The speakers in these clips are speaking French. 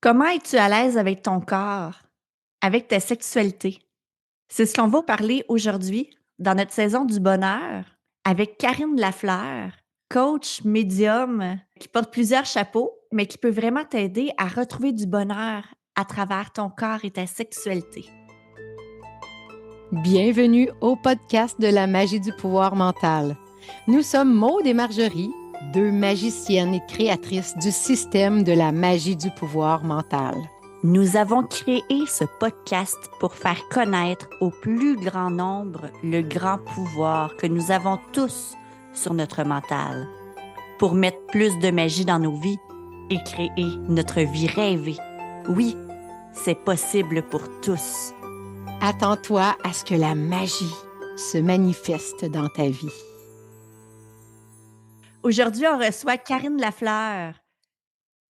Comment es-tu à l'aise avec ton corps, avec ta sexualité? C'est ce qu'on va parler aujourd'hui dans notre saison du bonheur avec Karine Lafleur, coach médium qui porte plusieurs chapeaux, mais qui peut vraiment t'aider à retrouver du bonheur à travers ton corps et ta sexualité. Bienvenue au podcast de la magie du pouvoir mental. Nous sommes Maude et Marjorie, deux magiciennes et créatrices du système de la magie du pouvoir mental. Nous avons créé ce podcast pour faire connaître au plus grand nombre le grand pouvoir que nous avons tous sur notre mental, pour mettre plus de magie dans nos vies et créer notre vie rêvée. Oui, c'est possible pour tous. Attends-toi à ce que la magie se manifeste dans ta vie. Aujourd'hui, on reçoit Karine Lafleur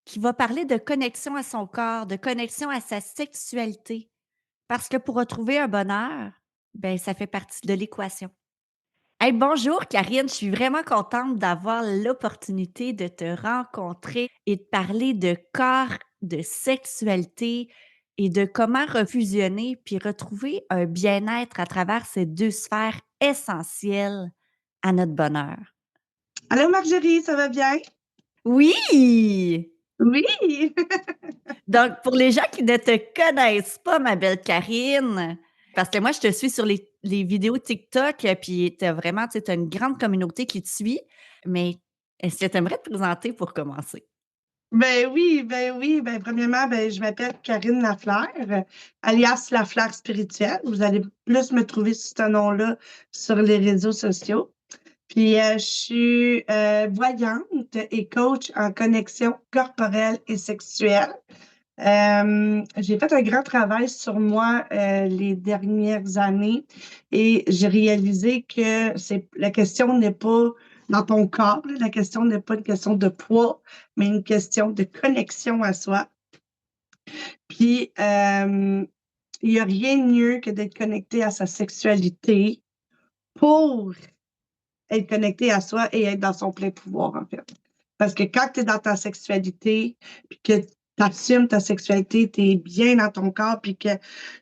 qui va parler de connexion à son corps, de connexion à sa sexualité. Parce que pour retrouver un bonheur, ben ça fait partie de l'équation. Hey, bonjour Karine, je suis vraiment contente d'avoir l'opportunité de te rencontrer et de parler de corps, de sexualité et de comment refusionner puis retrouver un bien-être à travers ces deux sphères essentielles à notre bonheur. Allô Marjorie, ça va bien? Oui! Oui! Donc, pour les gens qui ne te connaissent pas, ma belle Karine, parce que moi, je te suis sur les vidéos TikTok, puis tu as vraiment, tu sais, une grande communauté qui te suit, mais est-ce que tu aimerais te présenter pour commencer? Premièrement, je m'appelle Karine Lafleur, alias Lafleur spirituelle. Vous allez plus me trouver sous ce nom-là sur les réseaux sociaux. Puis, je suis voyante et coach en connexion corporelle et sexuelle. J'ai fait un grand travail sur moi les dernières années et j'ai réalisé que la question n'est pas dans ton corps, là. La question n'est pas une question de poids, mais une question de connexion à soi. Puis, il n'y a rien de mieux que d'être connecté à sa sexualité pour être connecté à soi et être dans son plein pouvoir, en fait. Parce que quand tu es dans ta sexualité, puis que tu assumes ta sexualité, tu es bien dans ton corps, puis que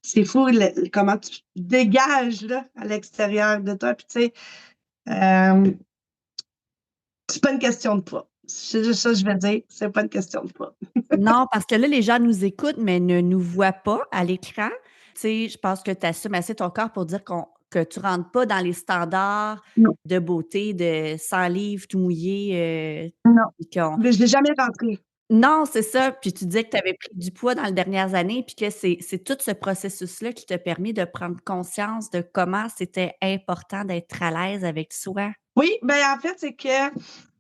c'est fou comment tu dégages là, à l'extérieur de toi. Puis tu sais, euh, c'est pas une question de poids. C'est juste ça que je vais dire, c'est pas une question de poids. Non, parce que là, les gens nous écoutent, mais ne nous voient pas à l'écran. Tu sais, je pense que tu assumes assez ton corps pour dire que tu rentres pas dans les standards Non, de beauté de 100 livres tout mouillé. non. Puis qu'on Mais je l'ai jamais rentré. Non, c'est ça. Puis tu disais que tu avais pris du poids dans les dernières années, puis que c'est tout ce processus-là qui t'a permis de prendre conscience de comment c'était important d'être à l'aise avec soi. Oui, en fait, c'est que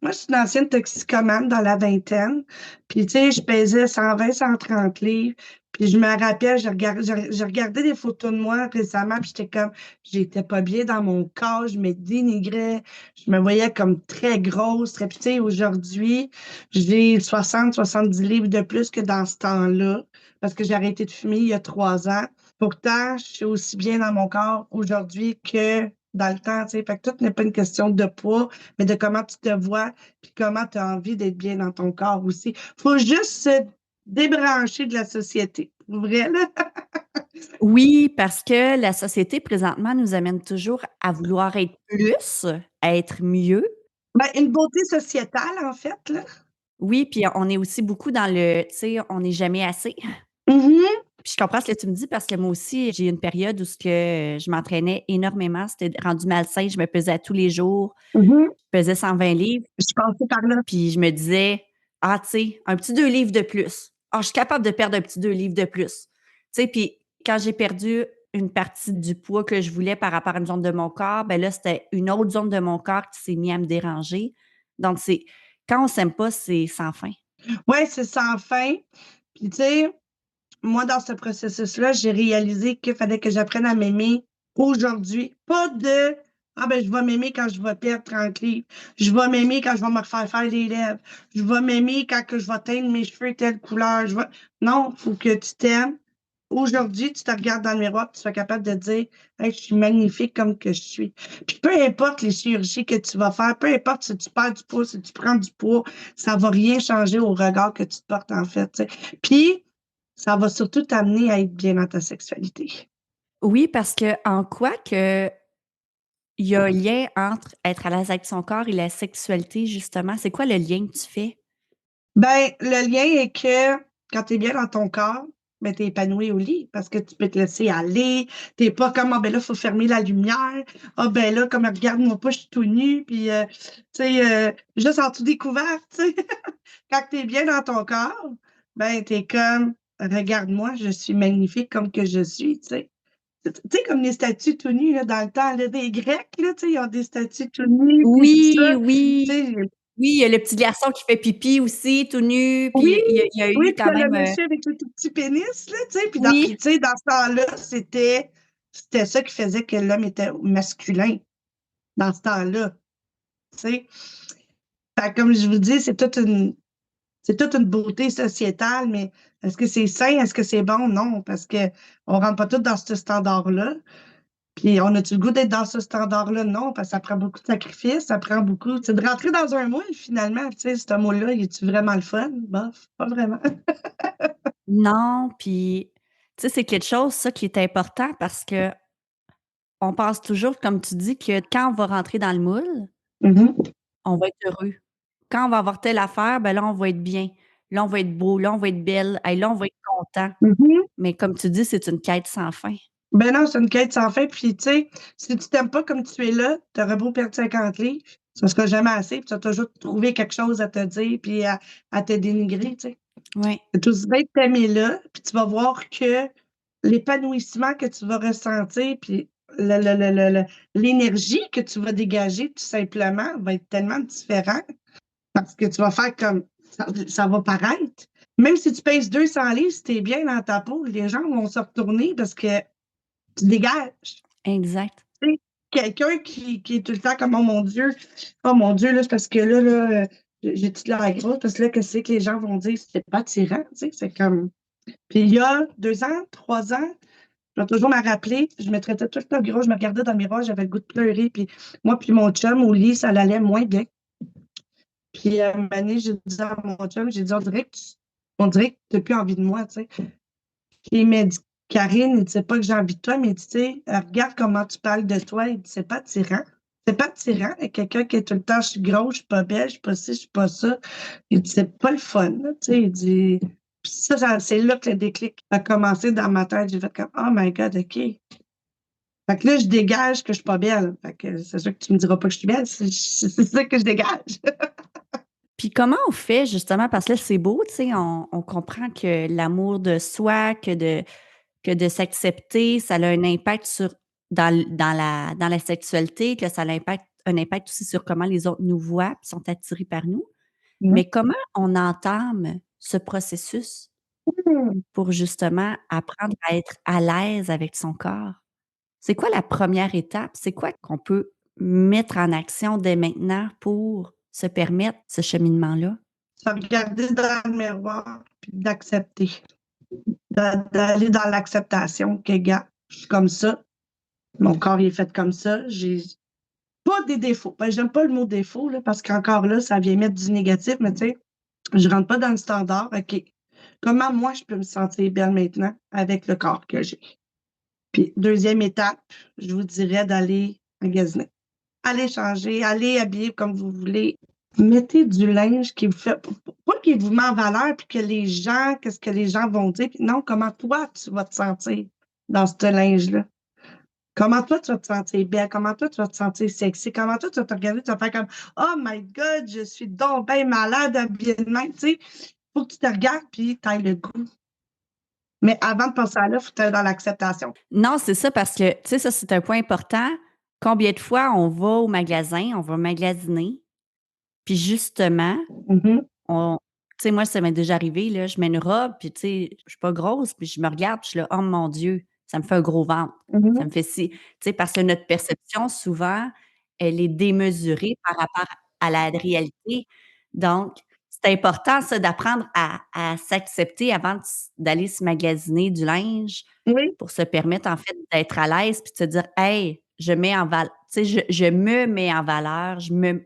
moi, je suis une ancienne toxicomane dans la vingtaine. Puis, tu sais, je pesais 120, 130 livres. Puis, je me rappelle, j'ai regardé des photos de moi récemment, puis j'étais comme, j'étais pas bien dans mon corps, je me dénigrais, je me voyais comme très grosse, très, puis, tu sais, aujourd'hui, j'ai 60, 70 livres de plus que dans ce temps-là, parce que j'ai arrêté de fumer il y a 3 ans. Pourtant, je suis aussi bien dans mon corps aujourd'hui que dans le temps, tu sais. Fait que tout n'est pas une question de poids, mais de comment tu te vois, puis comment tu as envie d'être bien dans ton corps aussi. Faut juste se débrancher de la société. Pour vrai, là. Oui, parce que la société présentement nous amène toujours à vouloir être plus, à être mieux. Une beauté sociétale, en fait, là. Oui, puis on est aussi beaucoup dans le, tu sais, on n'est jamais assez. Mhm. Puis je comprends ce que tu me dis parce que moi aussi, j'ai eu une période où je m'entraînais énormément. C'était rendu malsain. Je me pesais tous les jours. Mhm. Je pesais 120 livres. Je suis passée par là. Puis je me disais: «Ah, tu sais, un petit 2 livres de plus. Ah, je suis capable de perdre un petit 2 livres de plus». Tu sais, puis quand j'ai perdu une partie du poids que je voulais par rapport à une zone de mon corps, ben là, c'était une autre zone de mon corps qui s'est mis à me déranger. Donc c'est quand on s'aime pas, c'est sans fin. Ouais, c'est sans fin. Puis, tu sais, moi, dans ce processus-là, j'ai réalisé qu'il fallait que j'apprenne à m'aimer aujourd'hui. Pas de je vais m'aimer quand je vais perdre 30 livres. Je vais m'aimer quand je vais me refaire faire les lèvres. Je vais m'aimer quand que je vais teindre mes cheveux telle couleur. Non, il faut que tu t'aimes. Aujourd'hui, tu te regardes dans le miroir et tu sois capable de dire hey, je suis magnifique comme que je suis. Puis peu importe les chirurgies que tu vas faire, peu importe si tu perds du poids, si tu prends du poids, ça va rien changer au regard que tu te portes en fait. Tu sais. Puis ça va surtout t'amener à être bien dans ta sexualité. Oui, parce qu'en quoi que il y a un lien entre être à l'aise avec son corps et la sexualité, justement? C'est quoi le lien que tu fais? Ben, le lien est que quand tu es bien dans ton corps, ben, tu es épanoui au lit parce que tu peux te laisser aller. Tu pas comme, ah ben là, il faut fermer la lumière. Ah ben là, comme, regarde-moi pas, je suis tout nu. Puis, tu sais, juste en tout découvert, tu sais. Quand tu es bien dans ton corps, ben, tu es comme, regarde-moi, je suis magnifique comme que je suis, tu sais. Tu sais, comme les statues tout nues, là, dans le temps, là, des Grecs, là, tu sais, ils ont des statues tout nues, puis tout Oui, ça. oui, Tu sais, oui, il y a le petit garçon qui fait pipi aussi, tout nu, oui, puis il y a oui, eu puis quand t'as le même, monsieur avec le tout petit pénis, là, tu sais, oui, puis tu sais, dans ce temps-là, c'était ça qui faisait que l'homme était masculin, dans ce temps-là, tu sais. Fait que comme je vous dis, c'est toute une beauté sociétale, mais est-ce que c'est sain? Est-ce que c'est bon? Non, parce que on rentre pas tous dans ce standard-là. Puis on a-tu le goût d'être dans ce standard-là? Non, parce que ça prend beaucoup de sacrifices, ça prend beaucoup. C'est de rentrer dans un moule, finalement. Tu sais, ce moule-là, est-tu vraiment le fun? Bof, pas vraiment. non, puis tu sais, c'est quelque chose, ça, qui est important parce qu'on pense toujours, comme tu dis, que quand on va rentrer dans le moule, Mhm. on va être heureux. Quand on va avoir telle affaire, ben là, on va être bien. Là, on va être beau, là, on va être belle, hey, là, on va être content. Mhm. Mais comme tu dis, c'est une quête sans fin. Ben non, c'est une quête sans fin. Puis, tu sais, si tu t'aimes pas comme tu es là, t'auras beau perdre 50 livres, ça sera jamais assez. Puis, tu vas toujours trouver quelque chose à te dire puis à te dénigrer, tu sais. Oui, C'est aussi bien de t'aimer là, puis tu vas voir que l'épanouissement que tu vas ressentir, puis l'énergie que tu vas dégager, tout simplement, va être tellement différent parce que tu vas faire comme ça va paraître. Même si tu pèses 200 livres, si tu es bien dans ta peau, les gens vont se retourner parce que tu dégages. exact. Tu sais, quelqu'un qui est tout le temps comme oh mon Dieu, là, c'est parce que là, j'ai toute la grosse, parce que là, qu'est-ce que les gens vont dire? C'est pas attirant, tu sais, c'est comme. Puis il y a 2 ans, 3 ans, je vais toujours me rappeler, je me traitais tout le temps gros, je me regardais dans le miroir, j'avais le goût de pleurer, puis moi puis mon chum, au lit, ça allait moins bien. Puis un moment donné, j'ai dit à mon chum, j'ai dit, on dirait que tu n'as plus envie de moi, tu sais. Puis il m'a dit, Karine, il dit, c'est pas que j'ai envie de toi, mais il dit, tu sais, regarde comment tu parles de toi, il dit, c'est pas attirant. C'est pas attirant, et quelqu'un qui est tout le temps, je suis grosse, je suis pas belle, je suis pas ci, je suis pas ça. Il dit, c'est pas le fun, là, tu sais, il dit. Puis c'est là que le déclic a commencé dans ma tête. J'ai fait comme, oh my God, OK. Fait que là, je dégage que je suis pas belle. Fait que c'est sûr que tu me diras pas que je suis belle, c'est ça que je dégage. Puis comment on fait justement, parce que là, c'est beau, tu sais, on comprend que l'amour de soi, que de s'accepter, ça a un impact sur dans la sexualité, que ça a un impact aussi sur comment les autres nous voient, puis sont attirés par nous. Mais comment on entame ce processus pour justement apprendre à être à l'aise avec son corps? C'est quoi la première étape? C'est quoi qu'on peut mettre en action dès maintenant pour se permettre ce cheminement-là? Se regarder dans le miroir, puis d'accepter. D'aller dans l'acceptation que, gars, je suis comme ça. Mon corps il est fait comme ça. J'ai pas des défauts. Ben, j'aime pas le mot défaut, là, parce qu'encore là, ça vient mettre du négatif, mais tu sais, je rentre pas dans le standard. OK. Comment moi, je peux me sentir belle maintenant avec le corps que j'ai? Puis, deuxième étape, je vous dirais d'aller magasiner. Allez changer, allez habiller comme vous voulez. Mettez du linge qui vous fait, pas qui vous met en valeur, puis que qu'est-ce que les gens vont dire, puis non, comment toi, tu vas te sentir dans ce linge-là. Comment toi, tu vas te sentir belle? Comment toi, tu vas te sentir sexy? Comment toi, tu vas te regarder, tu vas faire comme Oh my God, je suis donc bien malade habillée de même. Tu sais, faut que tu te regardes puis tu ailles le goût. Mais avant de passer à là, il faut être dans l'acceptation. Non, c'est ça parce que, tu sais, ça, c'est un point important. Combien de fois on va au magasin, on va magasiner, puis justement, Mhm, tu sais, moi, ça m'est déjà arrivé, là, je mets une robe, puis tu sais, je suis pas grosse, puis je me regarde, puis je suis là: «Oh mon Dieu, ça me fait un gros ventre, ça mhm, me fait ci». Tu sais, parce que notre perception, souvent, elle est démesurée par rapport à la réalité. Donc, c'est important, ça, d'apprendre à s'accepter avant d'aller se magasiner du linge oui. pour se permettre, en fait, d'être à l'aise puis de se dire: «Hey, je mets en val tu sais, je me mets en valeur, Mhm.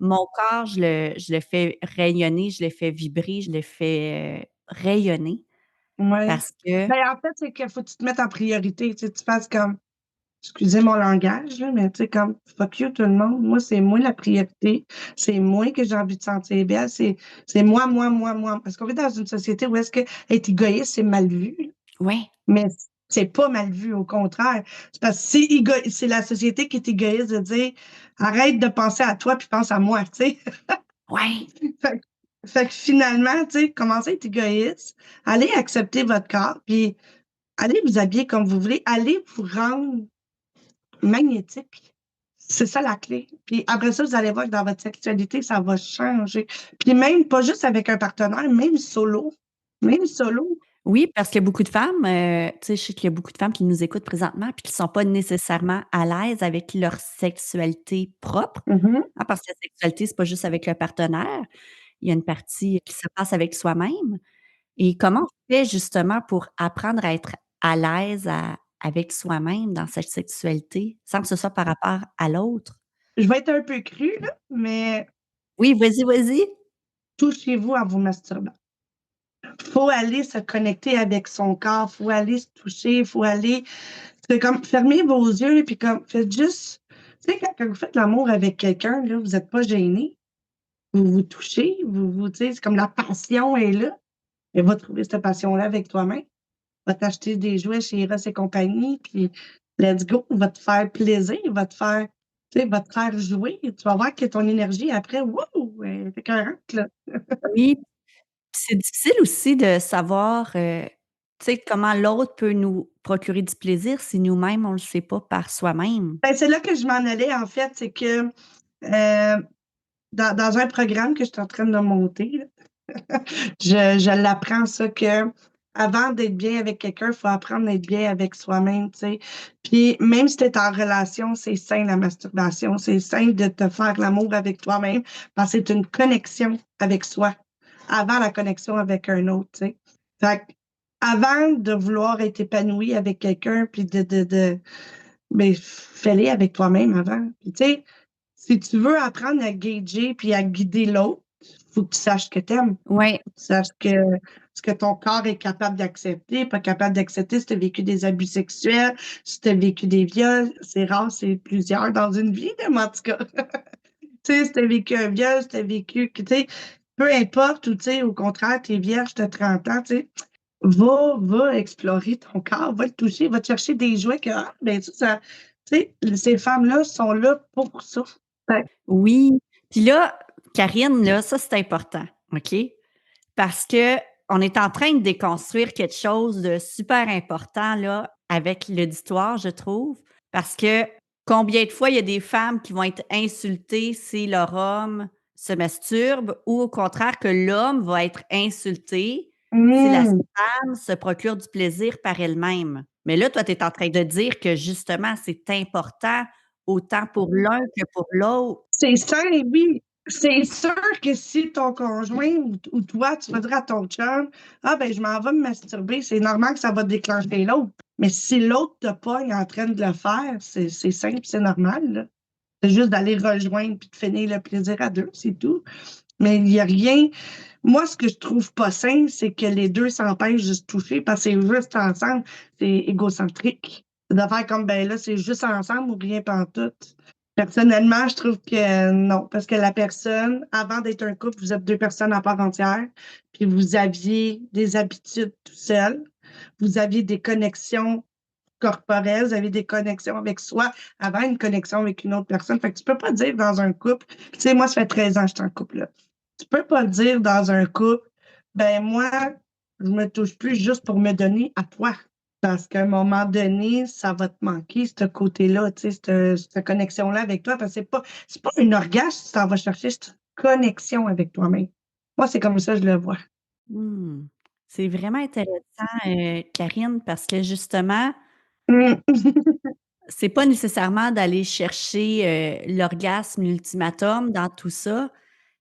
mon corps, je le fais rayonner, je le fais vibrer, je le fais, rayonner». Ouais. Parce que Ben, en fait, c'est qu'il faut que tu te mettes en priorité, tu sais, tu fasses comme excusez mon langage, là, mais tu sais, comme fuck you tout le monde. Moi, c'est moi la priorité. C'est moi que j'ai envie de sentir belle. C'est moi, moi, moi, moi. Parce qu'on vit dans une société où est-ce que être égoïste, c'est mal vu. ouais, Mais c'est pas mal vu, au contraire. C'est parce que c'est la société qui est égoïste de dire arrête de penser à toi puis pense à moi, tu sais. ouais, Fait, fait que finalement, tu sais, commencez à être égoïste, allez accepter votre corps, puis allez vous habiller comme vous voulez, allez vous rendre magnétique. C'est ça la clé. Puis après ça, vous allez voir que dans votre sexualité, ça va changer. Puis même, pas juste avec un partenaire, même solo. Même solo. oui, parce qu'il y a beaucoup de femmes, tu sais, je sais qu'il y a beaucoup de femmes qui nous écoutent présentement puis qui sont pas nécessairement à l'aise avec leur sexualité propre, Mhm. hein, parce que la sexualité, c'est pas juste avec le partenaire. Il y a une partie qui se passe avec soi-même et comment on fait justement pour apprendre à être à l'aise avec soi-même dans cette sexualité, sans que ce soit par rapport à l'autre? Je vais être un peu crue, là, mais Oui, vas-y, vas-y. touchez-vous en vous masturbant. Faut aller se connecter avec son corps, faut aller se toucher, faut aller. C'est comme fermez vos yeux, puis comme faites juste. Tu sais, quand vous faites l'amour avec quelqu'un, là, vous n'êtes pas gêné. Vous vous touchez, tu sais, c'est comme la passion est là. Et va trouver cette passion-là avec toi-même. Va t'acheter des jouets chez Eros et compagnie, puis let's go, va te faire plaisir, va te faire, tu sais, va te faire jouer. Tu vas voir que ton énergie après, wow, elle est écœurante, là. Oui, puis c'est difficile aussi de savoir, tu sais, comment l'autre peut nous procurer du plaisir si nous-mêmes on le sait pas par soi-même. Ben, c'est là que je m'en allais, en fait, c'est que dans un programme que je suis en train de monter, là, je l'apprends ça que avant d'être bien avec quelqu'un, il faut apprendre à être bien avec soi-même, tu sais. Puis même si tu es en relation, c'est sain la masturbation, c'est sain de te faire l'amour avec toi-même parce que c'est une connexion avec soi avant la connexion avec un autre, tu sais. Fait que avant de vouloir être épanoui avec quelqu'un, puis mais fais-le avec toi-même avant. Puis tu sais, si tu veux apprendre à gager puis à guider l'autre, faut que tu saches ce que t'aimes. Ouais, Faut que tu saches ce que ton corps est capable d'accepter, pas capable d'accepter si tu as vécu des abus sexuels, si tu as vécu des viols. C'est rare, c'est plusieurs dans une vie, mais en tout cas. Tu sais, si tu as vécu un viol, si tu as vécu, tu sais, peu importe, ou tu sais, au contraire, tu es vierge, tu as 30 ans, tu sais, va explorer ton corps, va le toucher, va te chercher des jouets que, ah, ben, ça, tu sais, ces femmes-là sont là pour ça. Fait oui. Puis là, Karine, là, ça, c'est important, OK? Parce qu'on est en train de déconstruire quelque chose de super important, là, avec l'auditoire, je trouve. Parce que combien de fois il y a des femmes qui vont être insultées si leur homme se masturbe ou au contraire que l'homme va être insulté si la mmh. femme se procure du plaisir par elle-même. Mais là, toi, tu es en train de dire que justement, c'est important autant pour l'un que pour l'autre. C'est sain, oui. C'est sûr que si ton conjoint ou toi, tu vas dire à ton chum, ah, ben, je m'en vais me masturber, c'est normal que ça va déclencher l'autre. Mais si l'autre te pogne en train de le faire, c'est simple, c'est normal, là. C'est juste d'aller rejoindre puis de finir le plaisir à deux, c'est tout. Mais il y a rien. Moi, ce que je trouve pas sain, c'est que les deux s'empêchent de se toucher parce que c'est juste ensemble. C'est égocentrique. C'est de faire comme, ben là, c'est juste ensemble ou rien pantoute. Personnellement, je trouve que non, parce que la personne, avant d'être un couple, vous êtes deux personnes à part entière, puis vous aviez des habitudes tout seul, vous aviez des connexions corporelles, vous avez des connexions avec soi avant une connexion avec une autre personne. Fait que tu peux pas dire dans un couple, tu sais, moi, ça fait 13 ans que je suis en couple, là. Tu peux pas dire dans un couple, ben moi, je me touche plus juste pour me donner à toi. Parce qu'à un moment donné, ça va te manquer, ce côté-là, tu sais, cette connexion-là avec toi. Parce que c'est pas un orgasme que tu t'en vas chercher, c'est une connexion avec toi-même. Moi, c'est comme ça que je le vois. Mmh. C'est vraiment intéressant, Karine, parce que justement, Mm. c'est pas nécessairement d'aller chercher, l'orgasme ultimatum dans tout ça.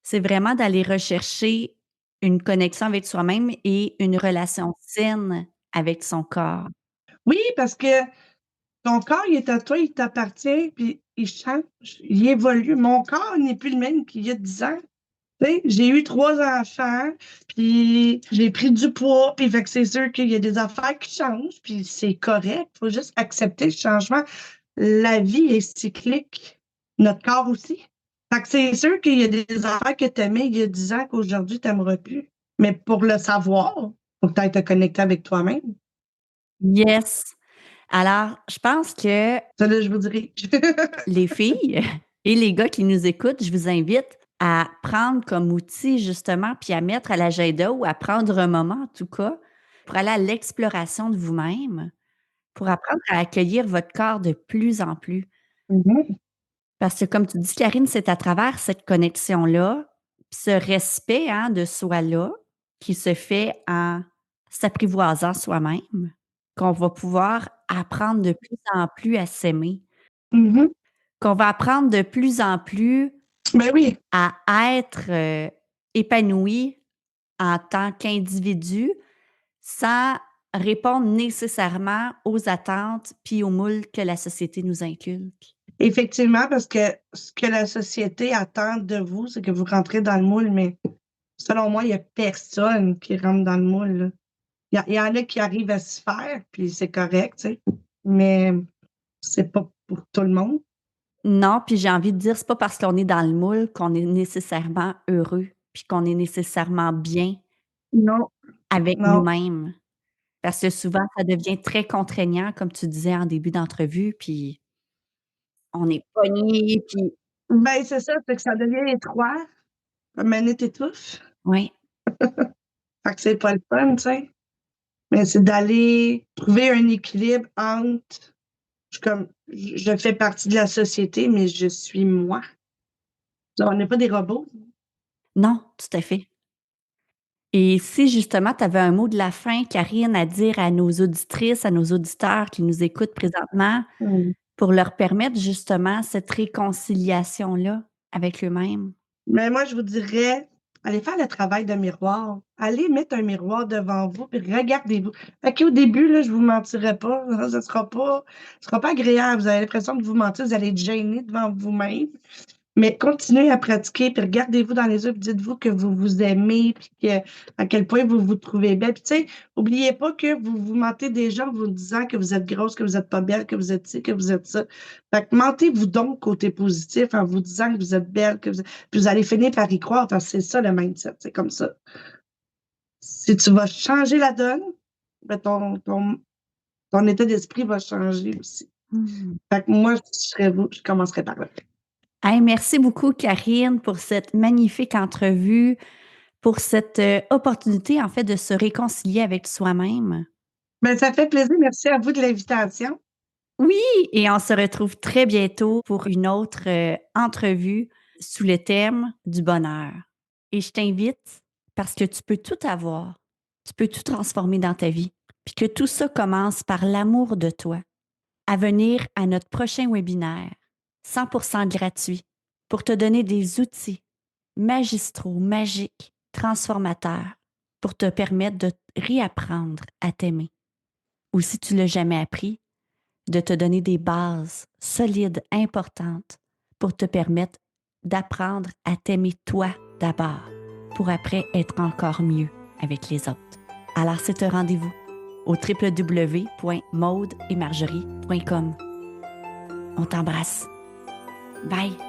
C'est vraiment d'aller rechercher une connexion avec soi-même et une relation saine avec son corps. Oui, parce que ton corps, il est à toi, il t'appartient, puis il change, il évolue. Mon corps n'est plus le même qu'il y a 10 ans. Tu sais, j'ai eu 3 enfants, puis j'ai pris du poids, puis fait que c'est sûr qu'il y a des affaires qui changent, puis c'est correct. Il faut juste accepter le changement. La vie est cyclique. Notre corps aussi. Fait que c'est sûr qu'il y a des affaires que tu aimais il y a 10 ans qu'aujourd'hui, tu n'aimeras plus. Mais pour le savoir, il faut peut-être te connecter avec toi-même. Yes. Alors, je pense que Ça, là, je vous dirais. les filles et les gars qui nous écoutent, je vous invite à prendre comme outil justement, puis à mettre à l'agenda ou à prendre un moment en tout cas, pour aller à l'exploration de vous-même, pour apprendre à accueillir votre corps de plus en plus. Mhm. Parce que comme tu dis, Karine, c'est à travers cette connexion-là, puis ce respect hein, de soi-là, qui se fait en s'apprivoisant soi-même, qu'on va pouvoir apprendre de plus en plus à s'aimer, Mhm. qu'on va apprendre de plus en plus Ben oui. à être épanoui en tant qu'individu sans répondre nécessairement aux attentes puis aux moules que la société nous inculque. Effectivement, parce que ce que la société attend de vous, c'est que vous rentrez dans le moule, mais selon moi, il n'y a personne qui rentre dans le moule, là. Il y en a qui arrivent à s'y faire, puis c'est correct, tu sais. Mais c'est pas pour tout le monde. Non, puis j'ai envie de dire, c'est pas parce qu'on est dans le moule qu'on est nécessairement heureux, puis qu'on est nécessairement bien Non, avec non. nous-mêmes. Parce que souvent, ça devient très contraignant, comme tu disais en début d'entrevue, puis on est pogné, puis Ben, c'est ça, c'est que ça devient étroit. À un moment donné, t'étouffes. oui, Fait que c'est pas le fun, tu sais. Mais c'est d'aller trouver un équilibre entre, je fais partie de la société, mais je suis moi. On n'est pas des robots. non, tout à fait. Et si justement tu avais un mot de la fin, Karine, à dire à nos auditrices, à nos auditeurs qui nous écoutent présentement, Mm. pour leur permettre justement cette réconciliation-là avec eux-mêmes? Mais moi, je vous dirais, allez faire le travail de miroir. Allez mettre un miroir devant vous et regardez-vous. Fait qu'au début, là, je vous mentirai pas. Ce sera pas agréable. Vous avez l'impression de vous mentir. Vous allez être gêné devant vous-même. Mais continuez à pratiquer, puis regardez-vous dans les yeux, puis dites-vous que vous vous aimez, puis à quel point vous vous trouvez belle. Puis tu sais, oubliez pas que vous vous mentez déjà en vous disant que vous êtes grosse, que vous êtes pas belle, que vous êtes ci, que vous êtes ça. Fait que mentez-vous donc côté positif en vous disant que vous êtes belle, puis vous allez finir par y croire, parce que c'est ça le mindset, c'est comme ça. Si tu vas changer la donne, ben ton état d'esprit va changer aussi. Mmh. Fait que moi, si je serais vous, je commencerais par là. Hey, merci beaucoup, Karine, pour cette magnifique entrevue, pour cette opportunité, en fait, de se réconcilier avec soi-même. Ben, ça fait plaisir. Merci à vous de l'invitation. Oui, et on se retrouve très bientôt pour une autre entrevue sous le thème du bonheur. Et je t'invite parce que tu peux tout avoir, tu peux tout transformer dans ta vie, puis que tout ça commence par l'amour de toi. À venir à notre prochain webinaire, 100% gratuit, pour te donner des outils magistraux, magiques, transformateurs, pour te permettre de réapprendre à t'aimer. Ou si tu ne l'as jamais appris, de te donner des bases solides, importantes, pour te permettre d'apprendre à t'aimer toi d'abord, pour après être encore mieux avec les autres. Alors c'est un rendez-vous au www.maudeetmarjorie.com. On t'embrasse. Bye!